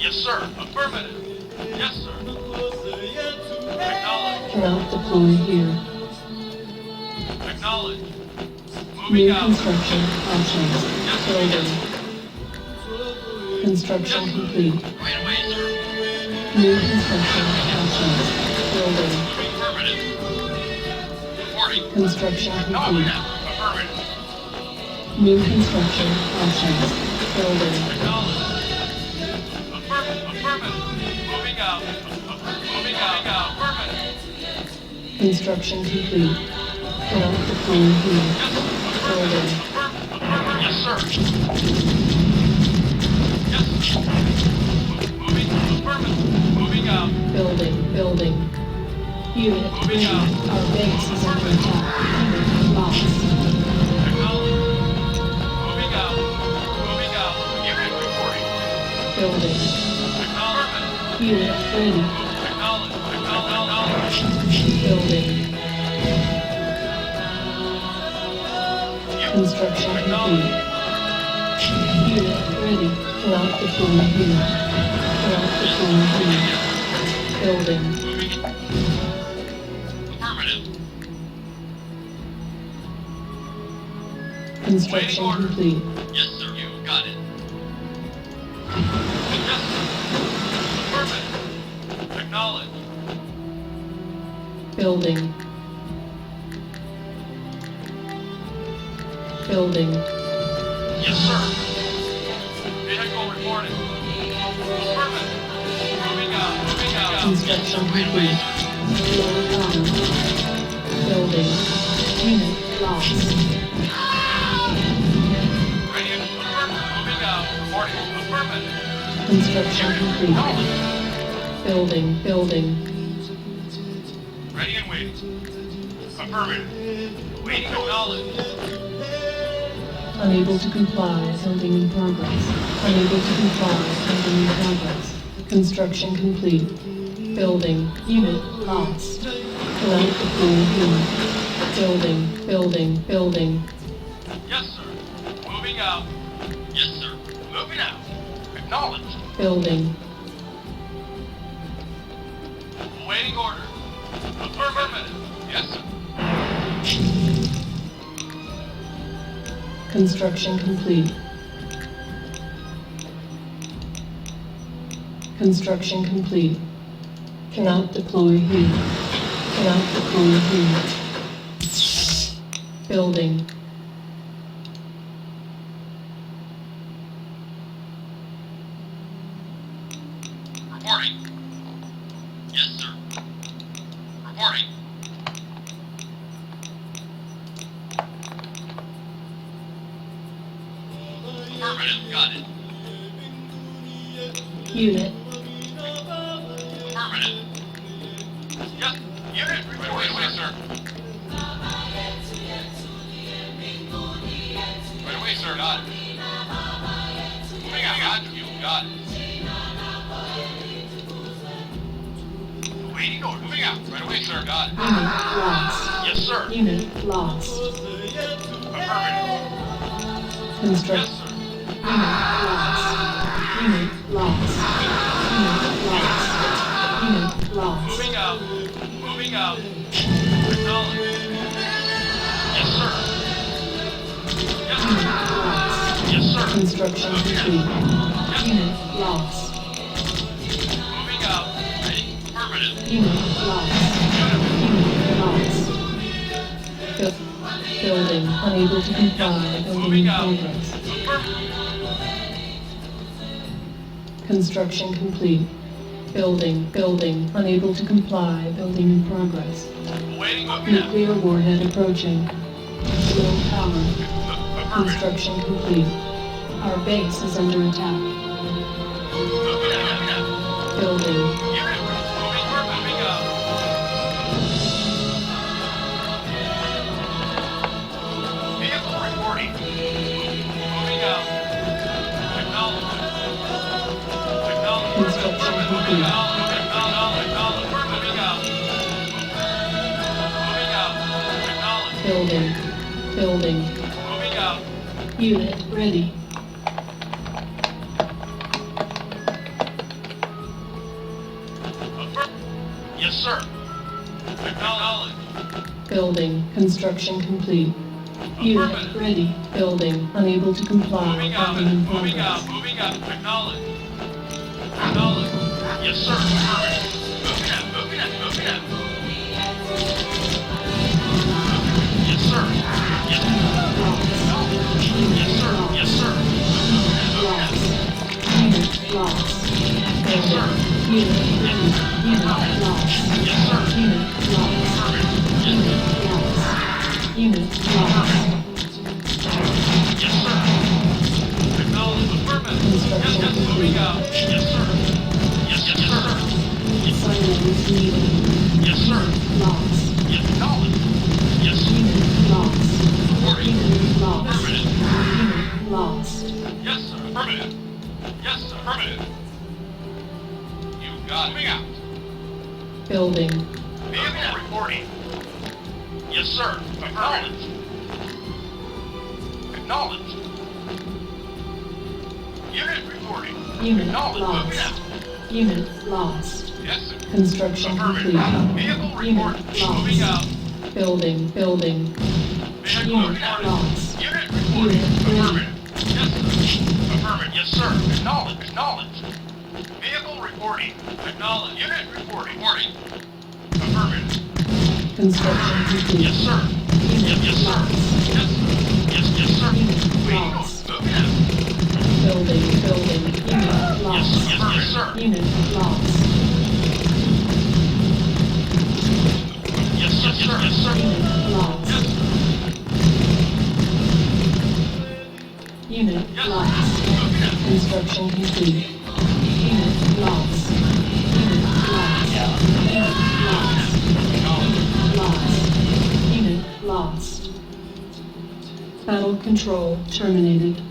Yes, sir. Affirmative. Yes, sir. Acknowledge. Cannot deploy here. Acknowledge. Moving New out. construction options. Yes, sir. Building. Construction complete. Right away, sir. New construction options. Building. Affirmative. Reporting. Construction complete. Affirmative. New construction options. Building. Acknowledge. Affirmative. Moving out. Moving out. Affirmative. Construction complete. Cannot deploy here. Building. Yes, sir. Yes. Moving. Affirmative. Moving out. Building. Building. Unit Moving ready. out. Our base is under attack. Unit lost. Acknowledge. Moving out. Moving out. Unit reporting. Building. Acknowledgement. Unit ready. Acknowledge. Acknowledge. Building. Unit. Construction complete. Unit ready. Cannot deploy here. Cannot deploy here. Building. Moving. Affirmative. Construction complete. Yes, sir. You got it. Yes, sir. Affirmative. Acknowledge. Building. Building. Yes, sir. Vehicle reporting. Affirmative. Moving out. Moving out. Construction complete. Low power. Building. Unit lost. Ready and affirmative. Moving out. Reporting. Affirmative. Construction complete. Acknowledge. Building. Building. Ready and waiting. Affirmative. Waiting. Acknowledge. Unable to comply. Building in progress. Unable to comply. Building in progress. Construction complete. Building. Unit lost. Cannot deploy here. Building. Building. Building. Yes, sir. Moving out. Yes, sir. Moving out. Acknowledged. Building. Awaiting order. Affirmative. Yes, sir. Construction complete. Construction complete. Cannot deploy here. Cannot deploy here. Building. Reporting. Yes, sir. Reporting. Affirmative. Got it. Unit. Affirmative. Yes. Unit reporting. Right away, sir. Right away, sir. Got it. Moving out. Got you. Got it. Waiting order. Moving out. Right away, sir. Got it. Unit lost. Yes, sir. Unit lost. Affirmative. Construct. Yes, sir. Unit lost. Unit lost. Unit lost. Unit lost. Moving out. Moving out. Acknowledge. Yes, sir. Yes, Unit sir. lost. Yes, sir. Construction complete. Unit lost. Moving out. Ready. Affirmative. Unit lost. Unit lost. Building unable to comply. Building Moving in out. progress. Affirmative. Construction complete. Building unable to comply. Building in progress. Waiting. Moving out. Nuclear warhead approaching. Low power. Affirmative. Construction complete. Our base is under attack. Moving out. Building. Unit. Moving out. Vehicle reporting. Moving out. Acknowledge. Acknowledge. Construction complete. Acknowledge. Moving out. Moving out. Acknowledge. Building. Moving out. Unit ready. Yes, sir. Acknowledge. Building. Construction complete. Unit Affirmative. ready. Building. Unable to comply. Moving out. Building in Moving out. progress. Moving out. Acknowledge. Acknowledge. Yes, sir. Affirmative. Moving out. Moving out. Moving out. Yes, sir. Yes. Yes, sir. Yes, sir. Lost. Unit lost. Yes, sir. Unit ready. Unit lost. Yes, sir. Unit lost. Affirmative. Yes, Unit lost. yes, sir. Acknowledge. Affirmative. Yes, yes. Moving out. Yes, sir. Yes, yes, sir. Silence needed. Yes, sir. Lost. Yes, acknowledge. Yes, Unit lost. reporting. Unit lost. Affirmative. Unit lost. Yes, sir. Affirmative. Yes, sir. Affirmative. You got it. Moving out. Building. Vehicle reporting. Yes, sir. Acknowledge. Acknowledge. Unit reporting. Unit Acknowledge. Moving lost. out. Unit lost. Yes, sir. Construction complete. Affirmative. Vehicle report. Unit lost. Moving out. Building. Building. Vehicle Unit reporting. lost. Unit reporting. Unit ready. Affirmative. Yes, sir. Affirmative. Yes, sir. Acknowledge. Acknowledge. Vehicle reporting. Acknowledge. Unit reporting. Reporting. Affirmative. Construction complete. Yes, sir. Yes, yes, sir. lost. Yes, sir. Yes, yes, sir. Unit Waiting lost. on. Moving out. Building. Building. Unit Yes, lost. yes, yes, sir. Unit lost. Yes, yes, yes, yes, sir. Unit lost. Yes, sir. Unit Yes, lost. sir. Moving out. Construction complete. Unit lost. Unit lost. Unit lost. Acknowledge. Lost. Unit lost. Battle control terminated.